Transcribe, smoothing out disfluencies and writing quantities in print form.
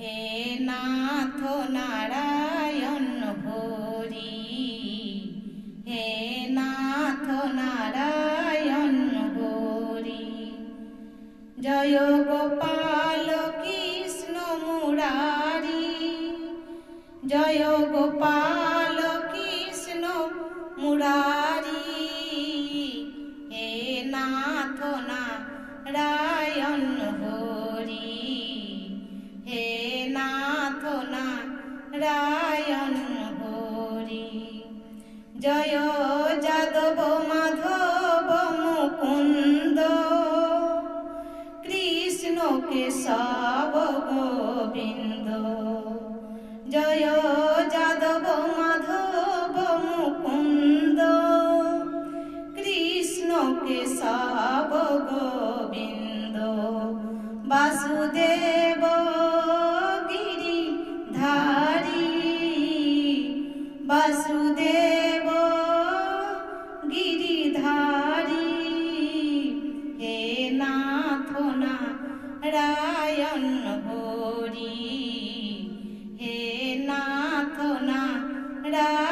হে Nath Narayan Hari, হে Nath Narayan Hari. জয় Gopal Krishna Murari, জয় Gopal Krishna Murari. হে Nath Narayan Hari, হে Nath Narayan Hari. জয় Yadav Madhav Mukunda, Krishna Keshab Govinda. জয় Yadav Madhav Mukunda, Krishna Keshab Govinda. Basudeb Giridhari, Basudeb Giridhari. হে Nath Narayan Hari, হে Nath Narayan